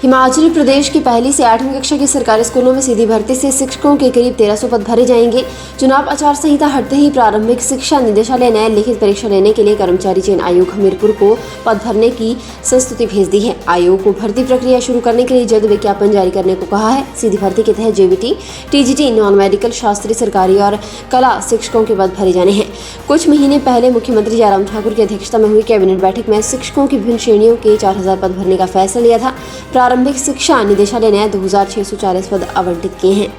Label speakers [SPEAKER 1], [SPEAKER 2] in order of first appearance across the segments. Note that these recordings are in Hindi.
[SPEAKER 1] हिमाचल प्रदेश की पहली से 8वीं कक्षा के सरकारी स्कूलों में सीधी भर्ती से शिक्षकों के करीब 1300 पद भरे जाएंगे। चुनाव आचार संहिता हटते ही प्रारंभिक शिक्षा निदेशालय ने लिखित परीक्षा लेने के लिए कर्मचारी चयन आयोग हमीरपुर को पद भरने की संस्तुति भेज दी है। आयोग को भर्ती प्रक्रिया शुरू करने के लिए जल्द विज्ञापन जारी करने को कहा है। सीधी भर्ती के तहत JBT, TGT, non medical, Shastri, सरकारी और कला शिक्षकों के पद भरे जाने हैं। कुछ महीने पहले मुख्यमंत्री जयराम ठाकुर की अध्यक्षता में हुई कैबिनेट बैठक में शिक्षकों की विभिन्न श्रेणियों के 4000 पद भरने का फैसला लिया था। प्रारंभिक शिक्षा निदेशालय ने 2640 पद आवंटित किए हैं।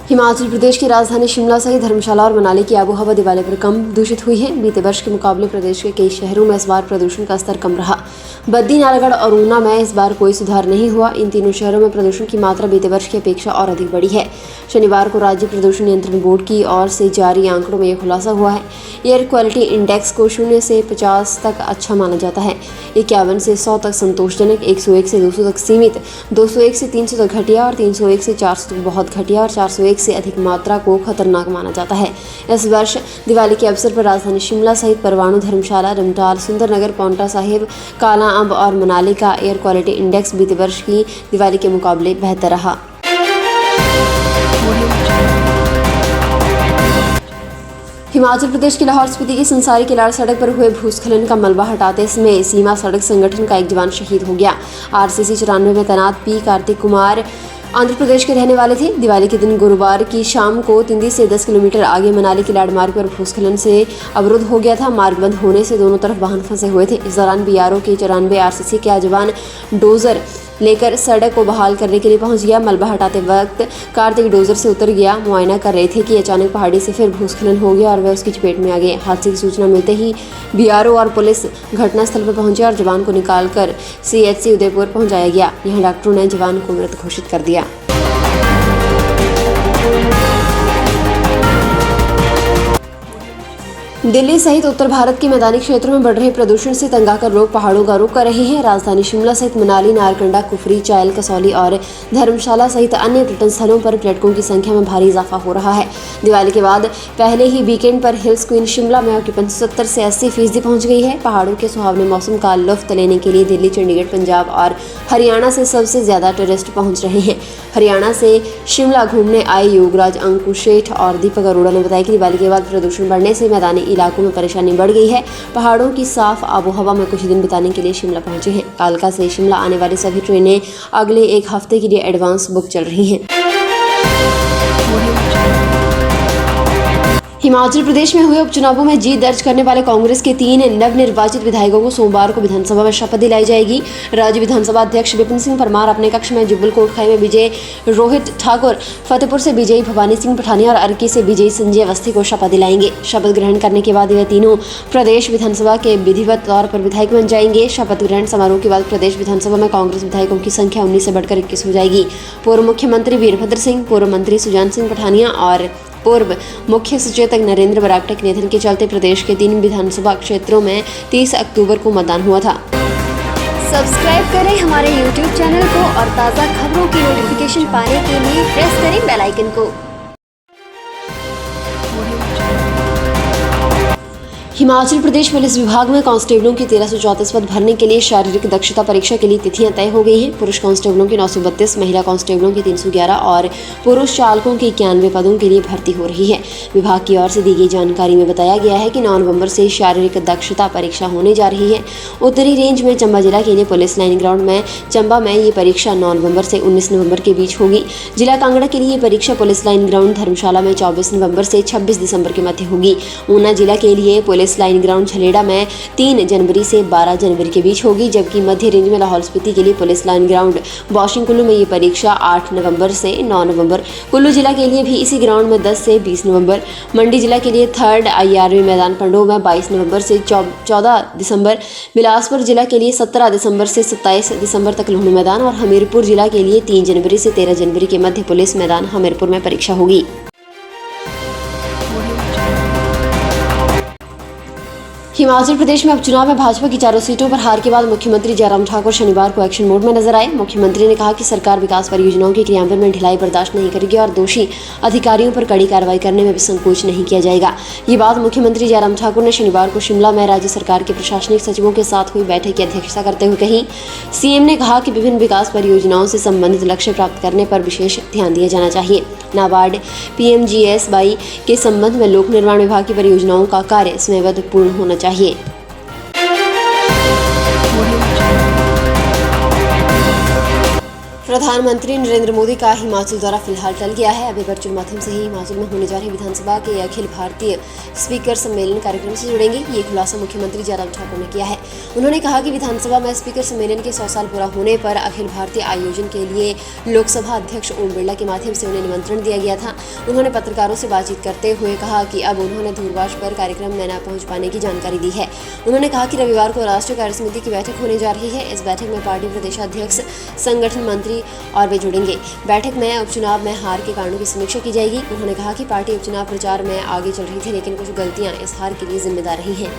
[SPEAKER 1] हिमाचल प्रदेश की राजधानी शिमला सहित धर्मशाला और मनाली की आबोहवा दिवाली पर कम दूषित हुई है। बीते वर्ष के मुकाबले प्रदेश के कई शहरों में इस बार प्रदूषण का स्तर कम रहा। बद्दी, नालागढ़ और ऊना में इस बार कोई सुधार नहीं हुआ। इन तीनों शहरों में प्रदूषण की मात्रा बीते वर्ष की अपेक्षा और अधिक बढ़ी है। शनिवार को राज्य प्रदूषण नियंत्रण बोर्ड की ओर से जारी आंकड़ों में यह खुलासा हुआ है। एयर क्वालिटी इंडेक्स को 0 से 50 तक अच्छा माना जाता है, 51 से 100 तक संतोषजनक, 101 से 200 तक सीमित, 201 से 300 तक घटिया और 301 से 400 तक बहुत घटिया और 401 से अधिक मात्रा को खतरनाक माना जाता है। इस वर्ष दिवाली के अवसर पर राजधानी शिमला सहित परवाणु, धर्मशाला, रमटाल, सुंदरनगर, पांवटा साहिब, कालाअंब और मनाली का एयर क्वालिटी इंडेक्स बीते वर्ष की दिवाली के मुकाबले बेहतर रहा। हिमाचल प्रदेश के लाहौल स्पीति की संसारी किलाड़ सड़क पर हुए भूस्खलन का मलबा हटाते समय सीमा सड़क संगठन का एक जवान शहीद हो गया। आरसीसी 94 में तैनात पी कार्तिक कुमार आंध्र प्रदेश के रहने वाले थे। दिवाली के दिन गुरुवार की शाम को तिंदी से 10 किलोमीटर आगे मनाली किलाड़ मार्ग पर भूस्खलन से अवरुद्ध हो गया था। मार्ग बंद होने से दोनों तरफ वाहन फंसे हुए थे। इस दौरान बीआरओ के 94 आरसीसी के जवान डोजर लेकर सड़क को बहाल करने के लिए पहुंच गया। मलबा हटाते वक्त कार्तिक डोजर से उतर गया। मुआयना कर रहे थे कि अचानक पहाड़ी से फिर भूस्खलन हो गया और वह उसकी चपेट में आ गए। हादसे की सूचना मिलते ही बीआरओ और पुलिस घटनास्थल पर पहुंचे और जवान को निकालकर सीएचसी उदयपुर पहुंचाया गया। यहां डॉक्टरों ने जवान को मृत घोषित कर दिया। दिल्ली सहित उत्तर भारत के मैदानी क्षेत्रों में बढ़ रहे प्रदूषण से तंग आकर लोग पहाड़ों का रुख कर रहे हैं। राजधानी शिमला सहित मनाली, नारकंडा, कुफरी, चायल, कसौली और धर्मशाला सहित अन्य पर्यटन स्थलों पर पर्यटकों की संख्या में भारी इजाफा हो रहा है। दिवाली के बाद पहले ही वीकेंड पर हिल्स क्वीन शिमला में ऑक्यूपेंसी 70 से 80% पहुंच गई है। पहाड़ों के सुहावने मौसम का लुत्फ लेने के लिए दिल्ली, चंडीगढ़, पंजाब और हरियाणा से सबसे ज्यादा टूरिस्ट पहुंच रहे हैं। हरियाणा से शिमला घूमने आए योगराज, अंकुश सेठ और दीपक अरोड़ा ने बताया कि दिवाली के बाद प्रदूषण बढ़ने से मैदानी इलाकों में परेशानी बढ़ गई है। पहाड़ों की साफ आबोहवा में कुछ दिन बिताने के लिए शिमला पहुंचे हैं। कालका से शिमला आने वाली सभी ट्रेनें अगले एक हफ्ते के लिए एडवांस बुक चल रही हैं। हिमाचल प्रदेश में हुए उपचुनावों में जीत दर्ज करने वाले कांग्रेस के 3 नवनिर्वाचित विधायकों को सोमवार को विधानसभा में शपथ दिलाई जाएगी। राज्य विधानसभा अध्यक्ष विपिन सिंह परमार अपने कक्ष में जुब्बल कोटखाई में विजय रोहित ठाकुर, फतेहपुर से विजयी भवानी सिंह पठानिया और अर्की से विजयी संजय अवस्थी को शपथ दिलाएंगे। शपथ ग्रहण करने के बाद यह तीनों प्रदेश विधानसभा के विधिवत तौर पर विधायक बन जाएंगे। शपथ ग्रहण समारोह के बाद प्रदेश विधानसभा में कांग्रेस विधायकों की संख्या 19 से बढ़कर 21 हो जाएगी। पूर्व मुख्यमंत्री वीरभद्र सिंह, पूर्व मंत्री सुजान सिंह पठानिया और पूर्व मुख्य सचेतक नरेंद्र बरागटा के निधन के चलते प्रदेश के 3 विधानसभा क्षेत्रों में 30 अक्टूबर को मतदान हुआ था।
[SPEAKER 2] सब्सक्राइब करें हमारे YouTube चैनल को और ताज़ा खबरों की नोटिफिकेशन पाने के लिए प्रेस करें बेल आइकन को।
[SPEAKER 1] हिमाचल प्रदेश पुलिस विभाग में कांस्टेबलों की 1334 पद भरने के लिए शारीरिक दक्षता परीक्षा के लिए तिथियां तय हो गई हैं। पुरुष कांस्टेबलों की 932, महिला कांस्टेबलों की 311 और पुरुष चालकों की 91 पदों के लिए भर्ती हो रही है। विभाग की ओर से दी गई जानकारी में बताया गया है कि 9 नवंबर से शारीरिक दक्षता परीक्षा होने जा रही है। उत्तरी रेंज में चंबा जिला के लिए पुलिस लाइन ग्राउंड में चंबा में ये परीक्षा 9 नवंबर से 19 नवंबर के बीच होगी। जिला कांगड़ा के लिए परीक्षा पुलिस लाइन ग्राउंड धर्मशाला में 24 नवंबर से 26 दिसंबर के मध्य होगी। ऊना जिला के लिए पुलिस लाइन ग्राउंड झलेड़ा में 3 जनवरी से 12 जनवरी के बीच होगी, जबकि मध्य रेंज में लाहौल स्पीति के लिए police line ground washing Kullu में ये परीक्षा 8 नवंबर से 9 नवंबर, कुल्लू जिला के लिए भी इसी ग्राउंड में 10 से 20 नवंबर, मंडी जिला के लिए 3rd IRV मैदान पंडोह में 22 नवंबर से 14 दिसंबर, बिलासपुर जिला के लिए 17 दिसंबर से 27 दिसंबर तक लुहणू मैदान और हमीरपुर जिला के लिए 3 जनवरी से 13 जनवरी के मध्य पुलिस मैदान हमीरपुर में परीक्षा होगी। हिमाचल प्रदेश में उपचुनाव में भाजपा की चारों सीटों पर हार के बाद मुख्यमंत्री जयराम ठाकुर शनिवार को एक्शन मोड में नजर आए। मुख्यमंत्री ने कहा कि सरकार विकास परियोजनाओं के क्रियान्वयन में ढिलाई बर्दाश्त नहीं करेगी और दोषी अधिकारियों पर कड़ी कार्रवाई करने में भी संकोच नहीं किया जाएगा। ये बात मुख्यमंत्री जयराम ठाकुर ने शनिवार को शिमला में राज्य सरकार के प्रशासनिक सचिवों के साथ हुई बैठक की अध्यक्षता करते हुए कही। सीएम ने कहा कि विभिन्न विकास परियोजनाओं से संबंधित लक्ष्य प्राप्त करने पर विशेष ध्यान दिया जाना चाहिए। नाबार्ड PMGSY के संबंध में लोक निर्माण विभाग की परियोजनाओं का कार्य समयबद्ध पूर्ण होना चाहिए। प्रधानमंत्री नरेंद्र मोदी का हिमाचल दौरा फिलहाल टल गया है। अभी वर्चुअल माध्यम से ही हिमाचल में होने जा रहे विधानसभा के अखिल भारतीय स्पीकर सम्मेलन कार्यक्रम से जुड़ेंगे। ये खुलासा मुख्यमंत्री जयराम ठाकुर ने किया है। उन्होंने कहा कि विधानसभा में स्पीकर सम्मेलन के 100 साल पूरा होने पर अखिल भारतीय आयोजन के लिए लोकसभा अध्यक्ष ओम बिरला के माध्यम से उन्हें निमंत्रण दिया गया था। उन्होंने पत्रकारों से बातचीत करते हुए कहा कि अब उन्होंने दूरभाष पर कार्यक्रम में न पहुंच पाने की जानकारी दी है। उन्होंने कहा कि रविवार को राष्ट्रीय कार्यसमिति की बैठक होने जा रही है। इस बैठक में पार्टी प्रदेशाध्यक्ष, संगठन मंत्री और वे जुड़ेंगे। बैठक में उपचुनाव में हार के कारणों की समीक्षा की जाएगी। उन्होंने कहा कि पार्टी उपचुनाव प्रचार में आगे चल रही थी, लेकिन कुछ गलतियां इस हार के लिए जिम्मेदार रही हैं।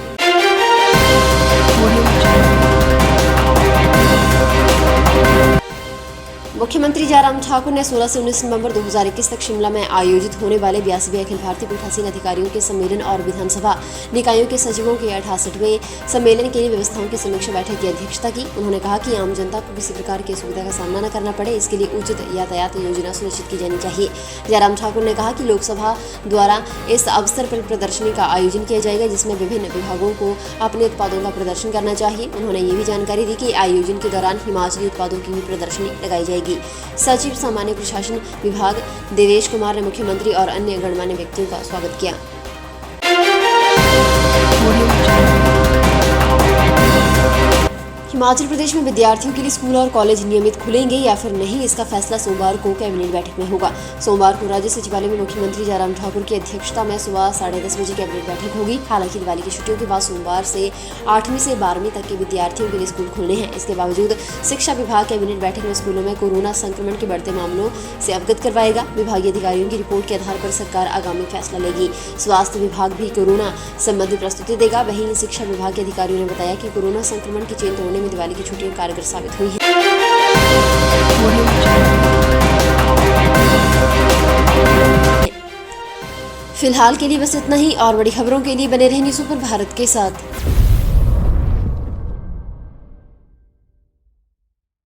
[SPEAKER 1] मुख्यमंत्री जयराम ठाकुर ने 16 से 19 नवंबर 2021 तक शिमला में आयोजित होने वाले 82वें अखिल भारतीय पीठासीन अधिकारियों के सम्मेलन और विधानसभा निकायों के सचिवों के 68वें सम्मेलन के लिए व्यवस्थाओं की समीक्षा बैठक की अध्यक्षता की। उन्होंने कहा कि आम जनता को किसी प्रकार की असुविधा का सामना न करना पड़े, इसके लिए उचित यातायात योजना सुनिश्चित की जानी चाहिए। जयराम ठाकुर ने कहा कि लोकसभा द्वारा इस अवसर पर प्रदर्शनी का आयोजन किया जाएगा, जिसमें विभिन्न विभागों को अपने उत्पादों का प्रदर्शन करना चाहिए। उन्होंने ये भी जानकारी दी कि आयोजन के दौरान हिमाचली उत्पादों की भी प्रदर्शनी लगाई जाएगी। सचिव सामान्य प्रशासन विभाग देवेश कुमार ने मुख्यमंत्री और अन्य गणमान्य व्यक्तियों का स्वागत किया। हिमाचल प्रदेश में विद्यार्थियों के लिए स्कूल और कॉलेज नियमित खुलेंगे या फिर नहीं, इसका फैसला सोमवार को कैबिनेट बैठक में होगा। सोमवार को राज्य सचिवालय में मुख्यमंत्री जयराम ठाकुर की अध्यक्षता में सुबह 10:30 बजे कैबिनेट बैठक होगी। हालांकि दिवाली की छुट्टियों के बाद सोमवार से 8वीं से 12वीं तक के विद्यार्थियों के लिए स्कूल खुलने हैं। इसके बावजूद शिक्षा विभाग कैबिनेट बैठक में स्कूलों में कोरोना संक्रमण के बढ़ते मामलों से अवगत करवाएगा। विभागीय अधिकारियों की रिपोर्ट के आधार पर सरकार आगामी फैसला लेगी। स्वास्थ्य विभाग भी कोरोना संबंधी प्रस्तुति देगा। वहीं शिक्षा विभाग के अधिकारियों ने बताया कि कोरोना संक्रमण की चेन तोड़ने में दिवाली की छुट्टियां कारगर साबित हुई हैं। फिलहाल के लिए बस इतना ही। और बड़ी खबरों के लिए बने रहें न्यूज़ सुपर भारत के साथ।